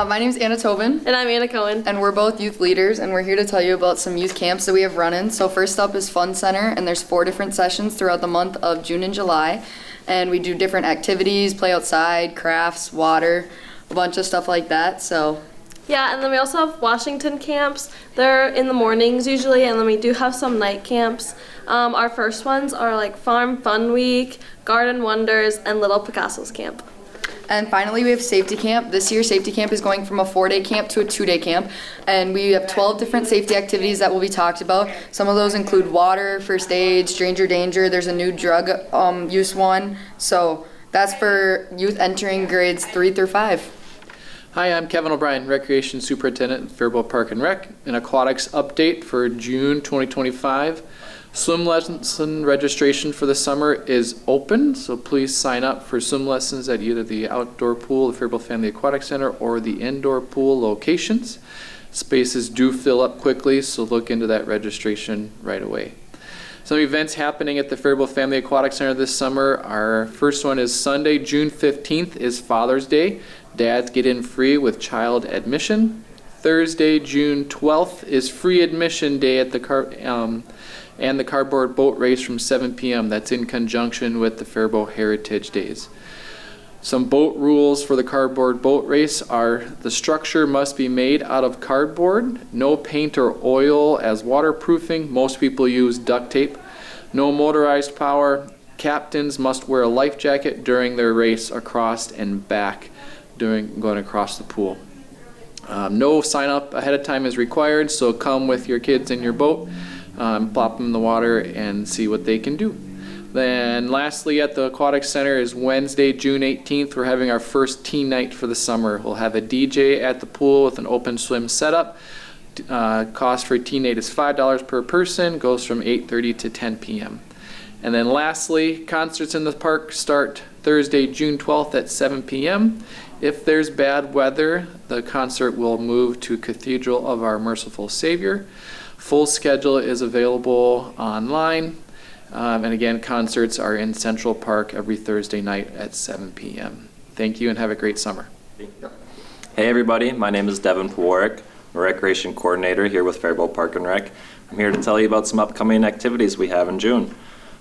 My name's Anna Tobin. And I'm Anna Cohen. And we're both youth leaders, and we're here to tell you about some youth camps that we have running. So first up is Fun Center, and there's 4 different sessions throughout the month of June and July. And we do different activities, play outside, crafts, water, a bunch of stuff like that. So yeah, and then we also have Washington camps. They're in the mornings usually, and then we do have some night camps. Our first ones are like Farm Fun Week, Garden Wonders, and Little Picasso's Camp. And finally, we have Safety Camp. This year, Safety Camp is going from a 4-day camp to a 2-day camp. And we have 12 different safety activities that will be talked about. Some of those include water, first aid, stranger danger. There's a new drug use one. So that's for youth entering grades 3 through 5. Hi, I'm Kevin O'Brien, Recreation Superintendent at Faribault Park and Rec. An aquatics update for June 2025. Swim lesson registration for the summer is open, so please sign up for swim lessons at either the outdoor pool, the Faribault Family Aquatic Center, or the indoor pool locations. Spaces do fill up quickly, so look into that registration right away. Some events happening at the Faribault Family Aquatic Center this summer. Our first one is Sunday, June 15th is Father's Day. Dads get in free with child admission. Thursday, June 12th is free admission day at the cardboard boat race from 7 p.m. That's in conjunction with the Faribault Heritage Days. Some boat rules for the cardboard boat race are: the structure must be made out of cardboard, no paint or oil as waterproofing, most people use duct tape, no motorized power, captains must wear a life jacket during their race across and back during going across the pool. No sign up ahead of time is required, so come with your kids in your boat, plop them in the water and see what they can do. Then lastly, at the Aquatic Center is Wednesday, June 18th. We're having our first teen night for the summer. We'll have a DJ at the pool with an open swim setup. Cost for a teen night is $5 per person, goes from 8:30 to 10 p.m. And then lastly, concerts in the park start Thursday, June 12th at 7 p.m. If there's bad weather, the concert will move to Cathedral of Our Merciful Savior. Full schedule is available online. And again, concerts are in Central Park every Thursday night at 7 p.m. Thank you and have a great summer. Hey everybody, my name is Devin Pawarek. I'm a Recreation Coordinator here with Faribault Park and Rec. I'm here to tell you about some upcoming activities we have in June.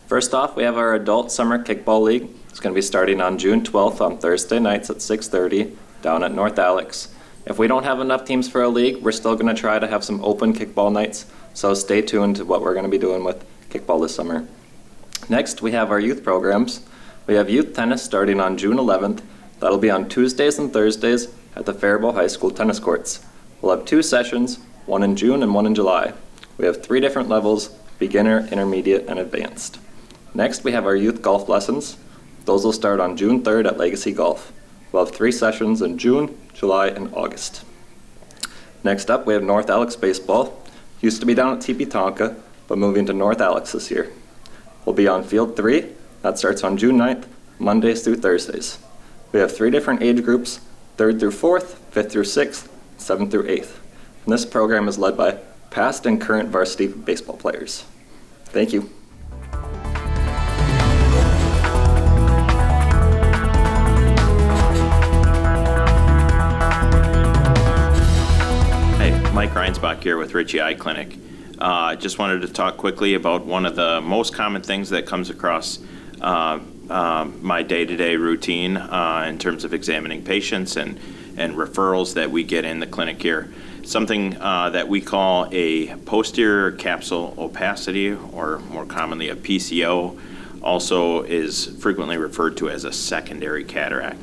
First off, we have our Adult Summer Kickball League. It's going to be starting on June 12th on Thursday nights at 6:30 down at North Alex. If we don't have enough teams for a league, we're still going to try to have some open kickball nights, so stay tuned to what we're going to be doing with kickball this summer. Next, we have our youth programs. We have youth tennis starting on June 11th. That'll be on Tuesdays and Thursdays at the Faribault High School tennis courts. We'll have 2 sessions, one in June and one in July. We have 3 different levels: beginner, intermediate, and advanced. Next, we have our youth golf lessons. Those will start on June 3rd at Legacy Golf. We'll have 3 sessions in June, July, and August. Next up, we have North Alex Baseball. Used to be down at TP Tonka, but moving to North Alex this year. We'll be on Field 3. That starts on June 9th, Mondays through Thursdays. We have 3 different age groups: 3rd through 4th, 5th through 6th, 7th through 8th. And this program is led by past and current varsity baseball players. Thank you. Mike Reinsbach here with Ritchie Eye Clinic. Just wanted to talk quickly about one of the most common things that comes across my day-to-day routine in terms of examining patients and referrals that we get in the clinic here. Something that we call a posterior capsule opacity, or more commonly a PCO, also is frequently referred to as a secondary cataract.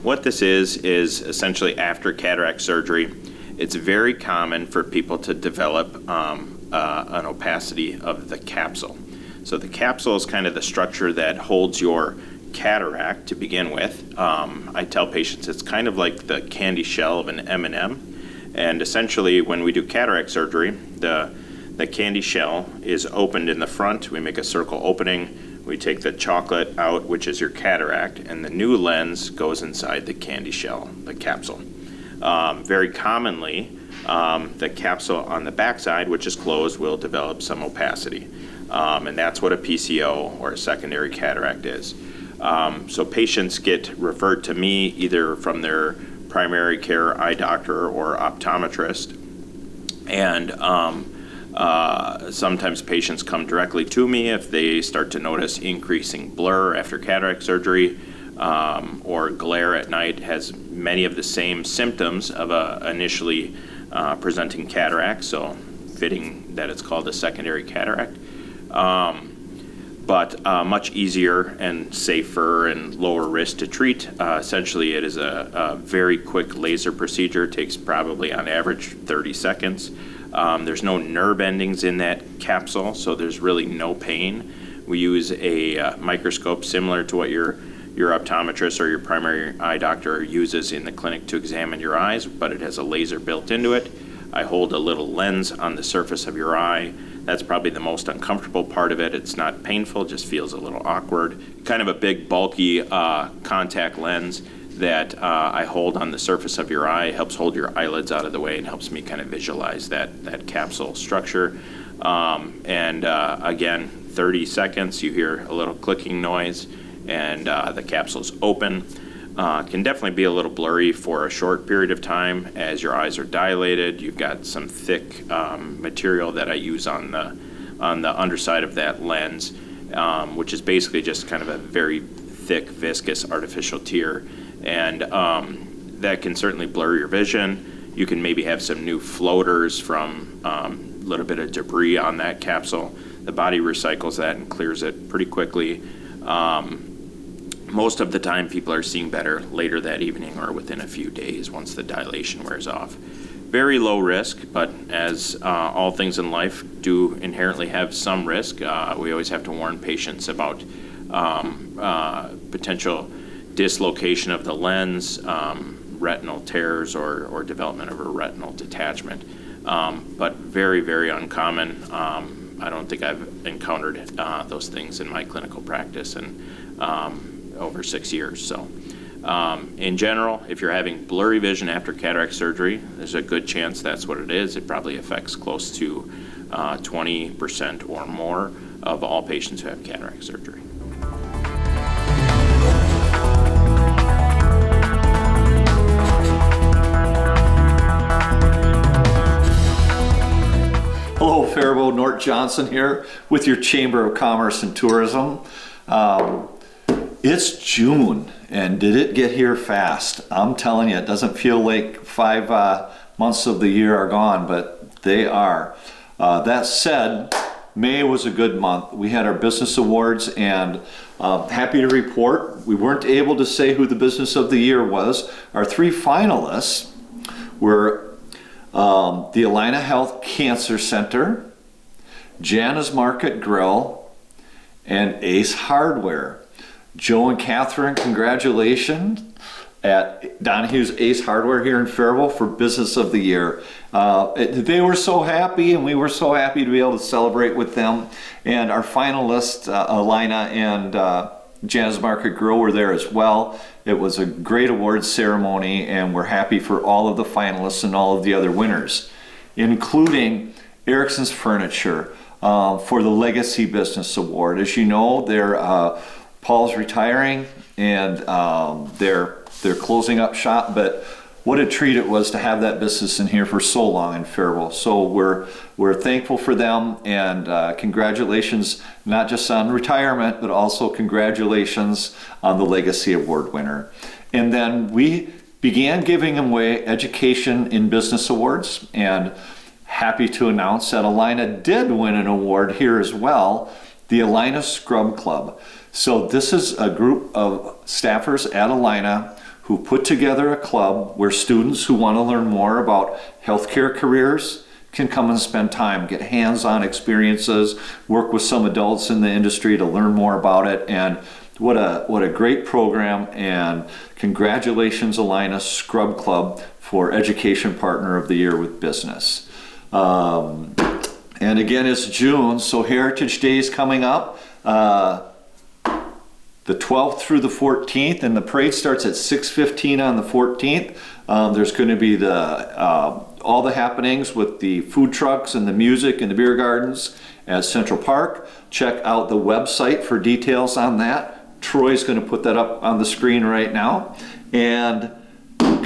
What this is essentially after cataract surgery, it's very common for people to develop an opacity of the capsule. So the capsule is kind of the structure that holds your cataract to begin with. I tell patients it's kind of like the candy shell of an M&M. And essentially when we do cataract surgery, the candy shell is opened in the front. We make a circle opening. We take the chocolate out, which is your cataract, and the new lens goes inside the candy shell, the capsule. Very commonly, the capsule on the backside, which is closed, will develop some opacity. And that's what a PCO, or a secondary cataract, is. So patients get referred to me either from their primary care eye doctor or optometrist. And sometimes patients come directly to me if they start to notice increasing blur after cataract surgery, or glare at night. Has many of the same symptoms of a initially presenting cataract, so fitting that it's called a secondary cataract. But much easier and safer and lower risk to treat. Essentially, it is a very quick laser procedure. It takes probably on average 30 seconds. There's no nerve endings in that capsule, so there's really no pain. We use a microscope similar to what your optometrist or your primary eye doctor uses in the clinic to examine your eyes, but it has a laser built into it. I hold a little lens on the surface of your eye. That's probably the most uncomfortable part of it. It's not painful, just feels a little awkward. Kind of a big, bulky contact lens that I hold on the surface of your eye, helps hold your eyelids out of the way and helps me kind of visualize that capsule structure. Again, 30 seconds, you hear a little clicking noise, and the capsule's open. Can definitely be a little blurry for a short period of time as your eyes are dilated. You've got some thick material that I use on the underside of that lens, which is basically just kind of a very thick, viscous artificial tear. And that can certainly blur your vision. You can maybe have some new floaters from a little bit of debris on that capsule. The body recycles that and clears it pretty quickly. Most of the time, people are seeing better later that evening or within a few days once the dilation wears off. Very low risk, but as all things in life do inherently have some risk, we always have to warn patients about potential dislocation of the lens, retinal tears, or development of a retinal detachment. But very, very uncommon. I don't think I've encountered those things in my clinical practice and over 6 years. So in general, if you're having blurry vision after cataract surgery, there's a good chance that's what it is. It probably affects close to 20% or more of all patients who have cataract surgery. Hello, Faribault, Nort Johnson here with your Chamber of Commerce and Tourism. It's June, and did it get here fast? I'm telling you, it doesn't feel like 5 months of the year are gone, but they are. That said, May was a good month. We had our business awards, and happy to report we weren't able to say who the business of the year was. Our 3 finalists were the Allina Health Cancer Center, Jana's Market Grill, and Ace Hardware. Joe and Catherine, congratulations at Donahue's Ace Hardware here in Faribault for Business of the Year. They were so happy, and we were so happy to be able to celebrate with them. And our finalists, Allina and Jana's Market Grill, were there as well. It was a great awards ceremony, and we're happy for all of the finalists and all of the other winners, including Erickson's Furniture for the Legacy Business Award. As you know, Paul's retiring, and they're closing up shop, but what a treat it was to have that business in here for so long in Faribault. So we're thankful for them, and congratulations not just on retirement, but also congratulations on the Legacy Award winner. And then we began giving away Education in Business Awards, and happy to announce that Allina did win an award here as well, the Allina Scrub Club. So this is a group of staffers at Allina who put together a club where students who want to learn more about healthcare careers can come and spend time, get hands-on experiences, work with some adults in the industry to learn more about it. And what a great program, and congratulations Allina Scrub Club for Education Partner of the Year with Business. And again, it's June, so Heritage Day is coming up. The 12th through the 14th, and the parade starts at 6:15 on the 14th. There's going to be all the happenings with the food trucks and the music and the beer gardens at Central Park. Check out the website for details on that. Troy's going to put that up on the screen right now. And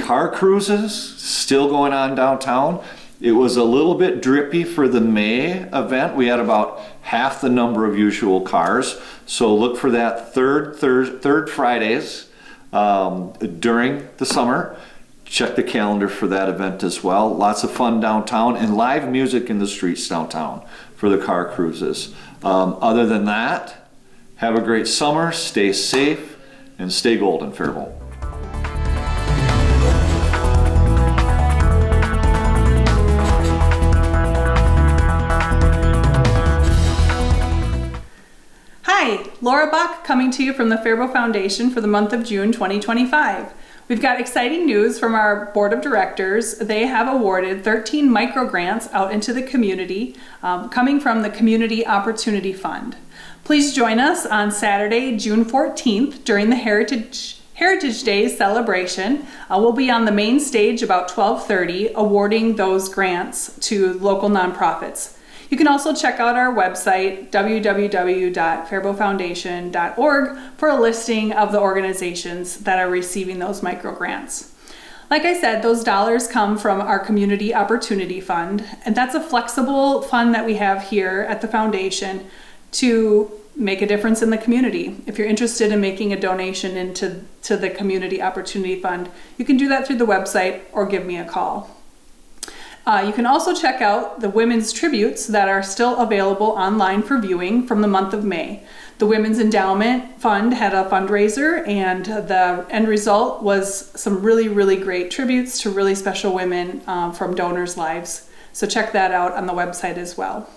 car cruises still going on downtown. It was a little bit drippy for the May event. We had about half the number of usual cars. So look for that third Fridays during the summer. Check the calendar for that event as well. Lots of fun downtown and live music in the streets downtown for the car cruises. Other than that, have a great summer, stay safe, and stay golden, Faribault. Hi, Laura Buck coming to you from the Faribault Foundation for the month of June 2025. We've got exciting news from our board of directors. They have awarded 13 micro grants out into the community coming from the Community Opportunity Fund. Please join us on Saturday, June 14th during the Heritage Day celebration. We'll be on the main stage about 12:30 awarding those grants to local nonprofits. You can also check out our website, www.faribaultfoundation.org, for a listing of the organizations that are receiving those micro grants. Like I said, those dollars come from our Community Opportunity Fund, and that's a flexible fund that we have here at the foundation to make a difference in the community. If you're interested in making a donation into the Community Opportunity Fund, you can do that through the website or give me a call. You can also check out the women's tributes that are still available online for viewing from the month of May. The Women's Endowment Fund had a fundraiser, and the end result was some really, really great tributes to really special women from donors' lives. So check that out on the website as well.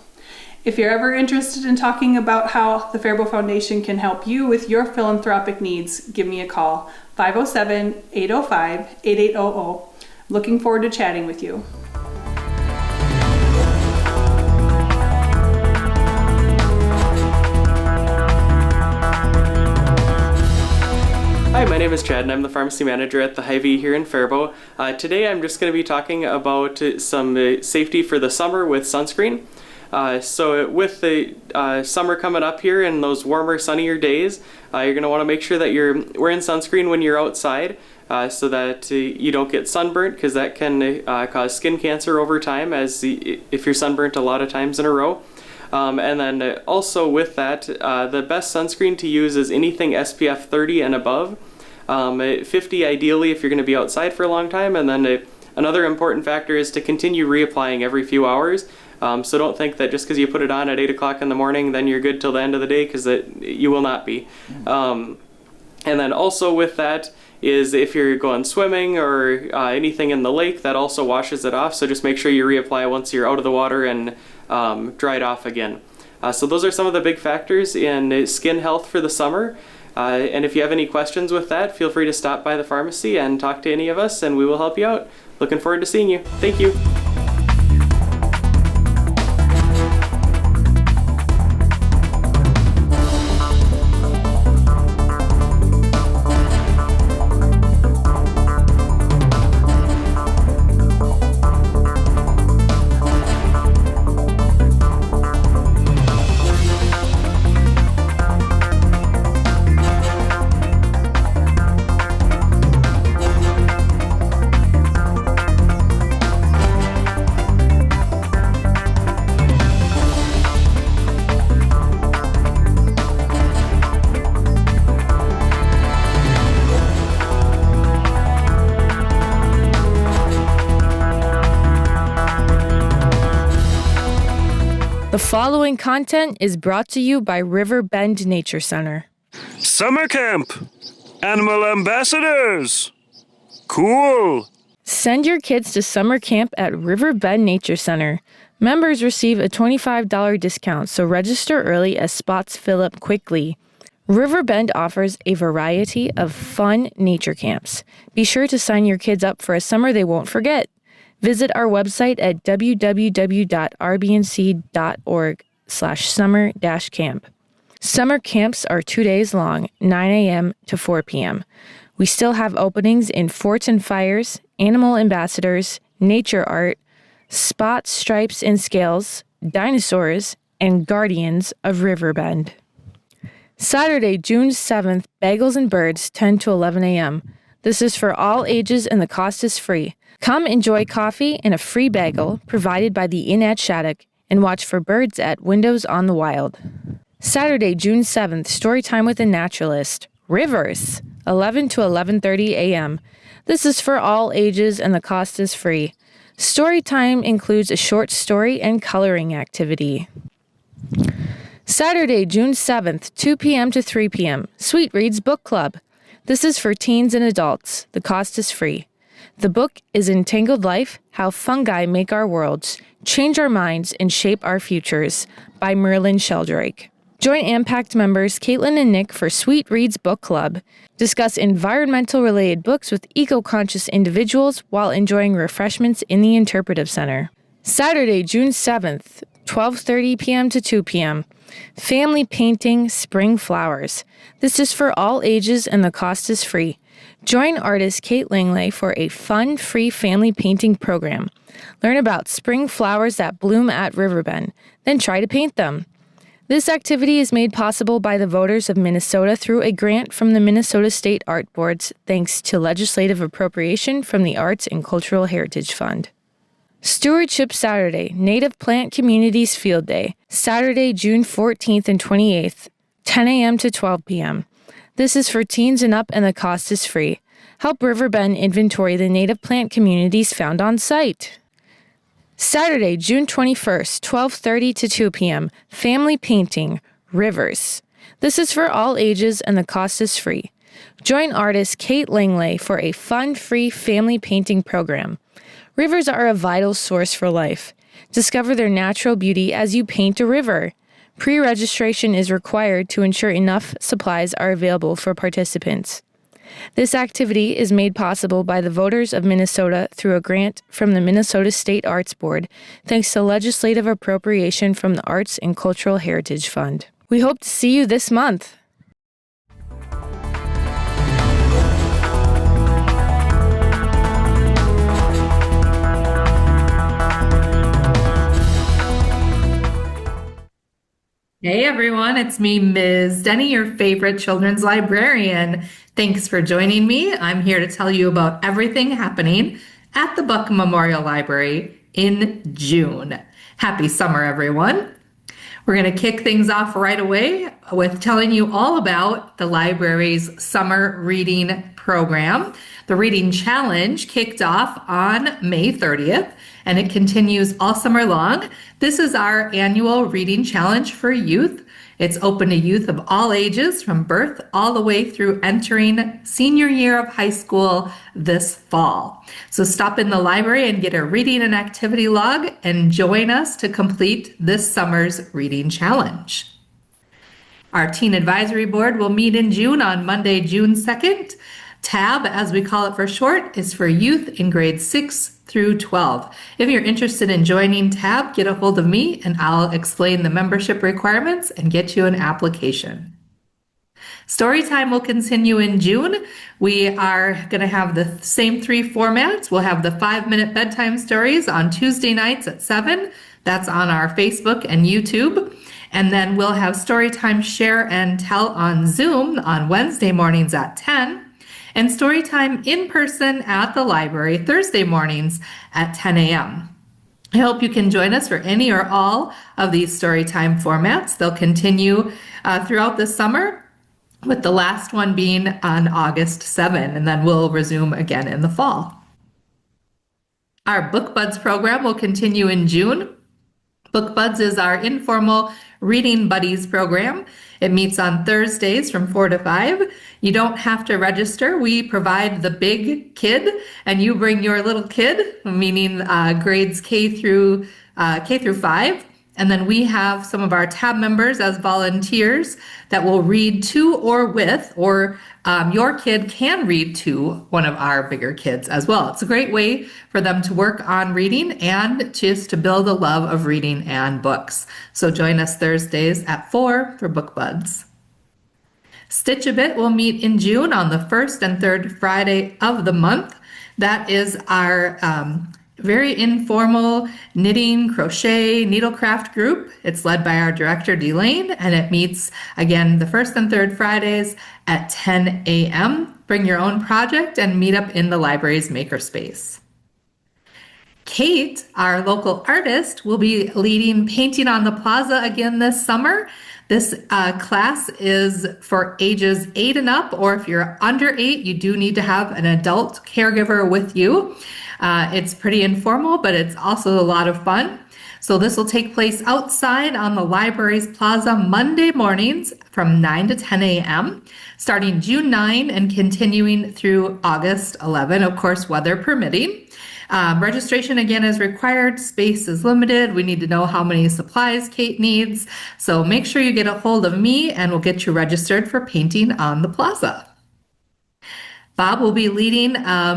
If you're ever interested in talking about how the Faribault Foundation can help you with your philanthropic needs, give me a call, 507-805-8800. Looking forward to chatting with you. Hi, my name is Chad and I'm the pharmacy manager at the Hy-Vee here in Faribault. Today I'm just going to be talking about some safety for the summer with sunscreen. So with the summer coming up here and those warmer, sunnier days, you're going to want to make sure that you're wearing sunscreen when you're outside so that you don't get sunburnt, because that can cause skin cancer over time if you're sunburnt a lot of times in a row. And then also with that, the best sunscreen to use is anything SPF 30 and above. 50 ideally if you're going to be outside for a long time. And then another important factor is to continue reapplying every few hours. So don't think that just because you put it on at 8 o'clock in the morning, then you're good till the end of the day, because you will not be. And then also with that is if you're going swimming or anything in the lake, that also washes it off. So just make sure you reapply once you're out of the water and dry it off again. So those are some of the big factors in skin health for the summer. And if you have any questions with that, feel free to stop by the pharmacy and talk to any of us, and we will help you out. Looking forward to seeing you. Thank you. The following content is brought to you by River Bend Nature Center. Summer camp! Animal ambassadors! Cool! Send your kids to summer camp at River Bend Nature Center. Members receive a $25 discount, so register early as spots fill up quickly. River Bend offers a variety of fun nature camps. Be sure to sign your kids up for a summer they won't forget. Visit our website at www.rbnc.org/summer-camp. Summer camps are 2 days long, 9 a.m. to 4 p.m. We still have openings in Forts and Fires, Animal Ambassadors, Nature Art, Spots, Stripes, and Scales, Dinosaurs, and Guardians of Riverbend. Saturday, June 7th, Bagels and Birds, 10 to 11 a.m. This is for all ages and the cost is free. Come enjoy coffee and a free bagel provided by the Inn at Shattuck and watch for birds at Windows on the Wild. Saturday, June 7th, Storytime with a Naturalist. Rivers, 11 to 11:30 a.m. This is for all ages and the cost is free. Storytime includes a short story and coloring activity. Saturday, June 7th, 2 p.m. to 3 p.m. Sweet Reads Book Club. This is for teens and adults. The cost is free. The book is Entangled Life, How Fungi Make Our Worlds, Change Our Minds, and Shape Our Futures by Merlin Sheldrake. Join AMPACT members Caitlin and Nick for Sweet Reads Book Club. Discuss environmental-related books with eco-conscious individuals while enjoying refreshments in the Interpretive Center. Saturday, June 7th, 12:30 p.m. to 2 p.m. Family Painting Spring Flowers. This is for all ages and the cost is free. Join artist Kate Langley for a fun, free family painting program. Learn about spring flowers that bloom at Riverbend, then try to paint them. This activity is made possible by the voters of Minnesota through a grant from the Minnesota State Art Boards, thanks to legislative appropriation from the Arts and Cultural Heritage Fund. Stewardship Saturday, Native Plant Communities Field Day, Saturday, June 14th and 28th, 10 a.m. to 12 p.m. This is for teens and up and the cost is free. Help Riverbend inventory the native plant communities found on site. Saturday, June 21st, 12:30 to 2 p.m. Family Painting, Rivers. This is for all ages and the cost is free. Join artist Kate Langley for a fun, free family painting program. Rivers are a vital source for life. Discover their natural beauty as you paint a river. Pre-registration is required to ensure enough supplies are available for participants. This activity is made possible by the voters of Minnesota through a grant from the Minnesota State Arts Board, thanks to legislative appropriation from the Arts and Cultural Heritage Fund. We hope to see you this month. Hey everyone, it's me, Ms. Denny, your favorite children's librarian. Thanks for joining me. I'm here to tell you about everything happening at the Buck Memorial Library in June. Happy summer, everyone. We're going to kick things off right away with telling you all about the library's summer reading program. The Reading Challenge kicked off on May 30th, and it continues all summer long. This is our annual Reading Challenge for youth. It's open to youth of all ages from birth all the way through entering senior year of high school this fall. So stop in the library and get a reading and activity log and join us to complete this summer's Reading Challenge. Our Teen Advisory Board will meet in June on Monday, June 2nd. TAB, as we call it for short, is for youth in grades 6 through 12. If you're interested in joining TAB, get a hold of me and I'll explain the membership requirements and get you an application. Storytime will continue in June. We are going to have the same 3 formats. We'll have the 5-minute bedtime stories on Tuesday nights at 7. That's on our Facebook and YouTube. And then we'll have Storytime Share and Tell on Zoom on Wednesday mornings at 10. And Storytime in person at the library Thursday mornings at 10 a.m. I hope you can join us for any or all of these Storytime formats. They'll continue throughout the summer, with the last one being on August 7, and then we'll resume again in the fall. Our Book Buds program will continue in June. Book Buds is our informal Reading Buddies program. It meets on Thursdays from 4 to 5. You don't have to register. We provide the big kid, and you bring your little kid, meaning grades K through 5. And then we have some of our TAB members as volunteers that will read to or with, or your kid can read to one of our bigger kids as well. It's a great way for them to work on reading and just to build a love of reading and books. So join us Thursdays at 4 for Book Buds. Stitch a Bit will meet in June on the 1st and 3rd Friday of the month. That is our very informal knitting, crochet, needlecraft group. It's led by our director, Delane, and it meets again the 1st and 3rd Fridays at 10 a.m. bring your own project, and meet up in the library's makerspace. Kate, our local artist, will be leading Painting on the Plaza again this summer. This class is for ages 8 and up, or if you're under 8, you do need to have an adult caregiver with you. It's pretty informal, but it's also a lot of fun. So this will take place outside on the library's plaza Monday mornings from 9 to 10 a.m., starting June 9 and continuing through August 11, of course, weather permitting. Registration again is required. Space is limited. We need to know how many supplies Kate needs. So make sure you get a hold of me and we'll get you registered for Painting on the Plaza. Bob will be leading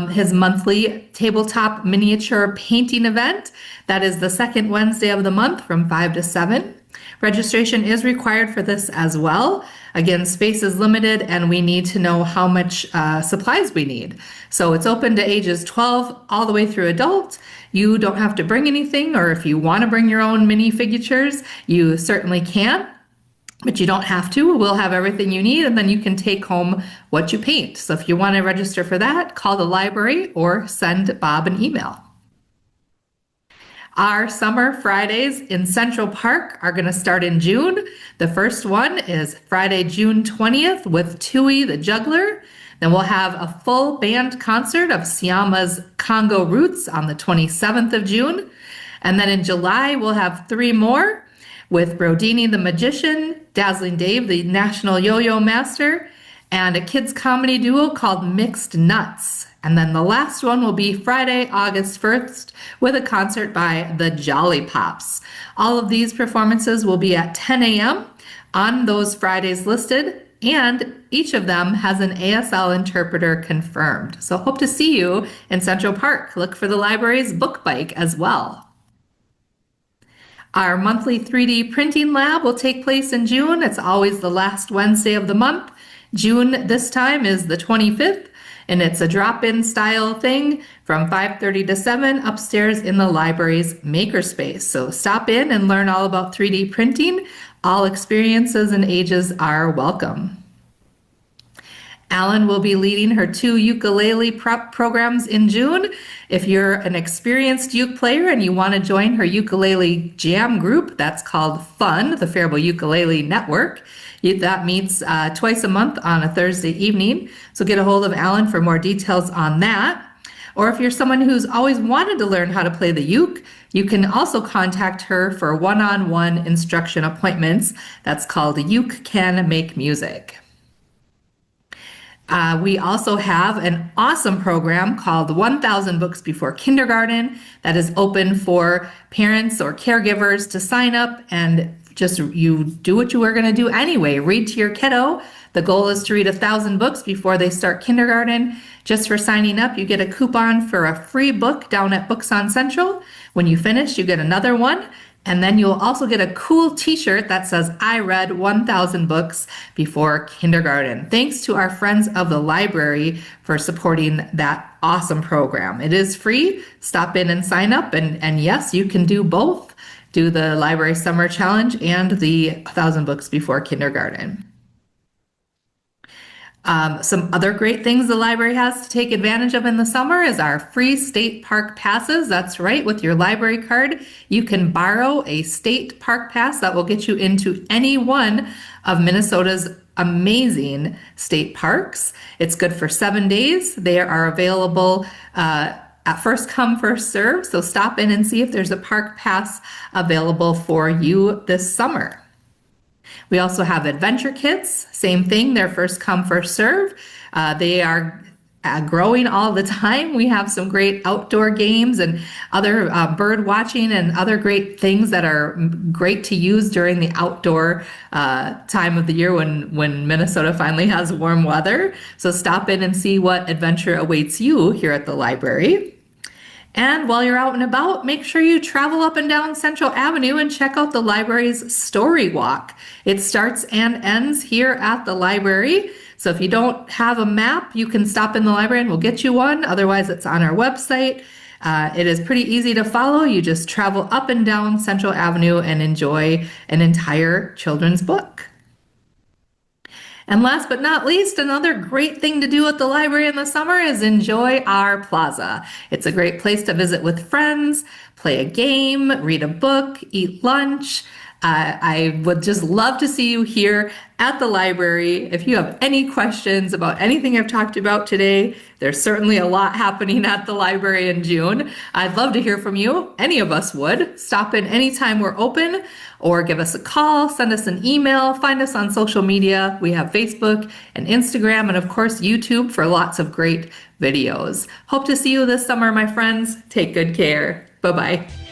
his monthly tabletop miniature painting event. That is the second Wednesday of the month from 5 to 7. Registration is required for this as well. Again, space is limited and we need to know how much supplies we need. So it's open to ages 12 all the way through adult. You don't have to bring anything, or if you want to bring your own mini figures, you certainly can, but you don't have to. We'll have everything you need and then you can take home what you paint. So if you want to register for that, call the library or send Bob an email. Our summer Fridays in Central Park are going to start in June. The first one is Friday, June 20th with Tui the Juggler. Then we'll have a full band concert of Siama's Congo Roots on the 27th of June. And then in July, we'll have 3 more with Brodini the Magician, Dazzling Dave the National Yo-Yo Master, and a kids comedy duo called Mixed Nuts. And then the last one will be Friday, August 1st, with a concert by the Jolly Pops. All of these performances will be at 10 a.m. on those Fridays listed, and each of them has an ASL interpreter confirmed. So hope to see you in Central Park. Look for the library's book bike as well. Our monthly 3D printing lab will take place in June. It's always the last Wednesday of the month. June this time is the 25th. And it's a drop-in style thing from 5:30 to 7 upstairs in the library's makerspace. So stop in and learn all about 3D printing. All experiences and ages are welcome. Alan will be leading her 2 ukulele prep programs in June. If you're an experienced uke player and you want to join her ukulele jam group, that's called FUN, the Faribault Ukulele Network. That meets twice a month on a Thursday evening. So get a hold of Alan for more details on that. Or if you're someone who's always wanted to learn how to play the uke, you can also contact her for one-on-one instruction appointments. That's called Uke Can Make Music. We also have an awesome program called 1,000 Books Before Kindergarten that is open for parents or caregivers to sign up and just you do what you were going to do anyway. Read to your kiddo. The goal is to read 1,000 books before they start kindergarten. Just for signing up, you get a coupon for a free book down at Books on Central. When you finish, you get another one. And then you'll also get a cool t-shirt that says, I read 1,000 books before kindergarten. Thanks to our friends of the library for supporting that awesome program. It is free. Stop in and sign up. And yes, you can do both. Do the Library Summer Challenge and the 1,000 Books Before Kindergarten. Some other great things the library has to take advantage of in the summer is our free state park passes. That's right, with your library card, you can borrow a state park pass that will get you into any one of Minnesota's amazing state parks. It's good for 7 days. They are available at first come, first serve. So stop in and see if there's a park pass available for you this summer. We also have adventure kits, same thing, they're first come, first serve. They are growing all the time. We have some great outdoor games and other bird watching and other great things that are great to use during the outdoor time of the year when Minnesota finally has warm weather. So stop in and see what adventure awaits you here at the library. And while you're out and about, make sure you travel up and down Central Avenue and check out the library's Story Walk. It starts and ends here at the library. So if you don't have a map, you can stop in the library and we'll get you one. Otherwise, it's on our website. It is pretty easy to follow. You just travel up and down Central Avenue and enjoy an entire children's book. And last but not least, another great thing to do at the library in the summer is enjoy our plaza. It's a great place to visit with friends, play a game, read a book, eat lunch. I would just love to see you here at the library. If you have any questions about anything I've talked about today, there's certainly a lot happening at the library in June. I'd love to hear from you. Any of us would. Stop in anytime we're open, or give us a call, send us an email, find us on social media. We have Facebook and Instagram, and of course YouTube for lots of great videos. Hope to see you this summer, my friends. Take good care. Bye-bye.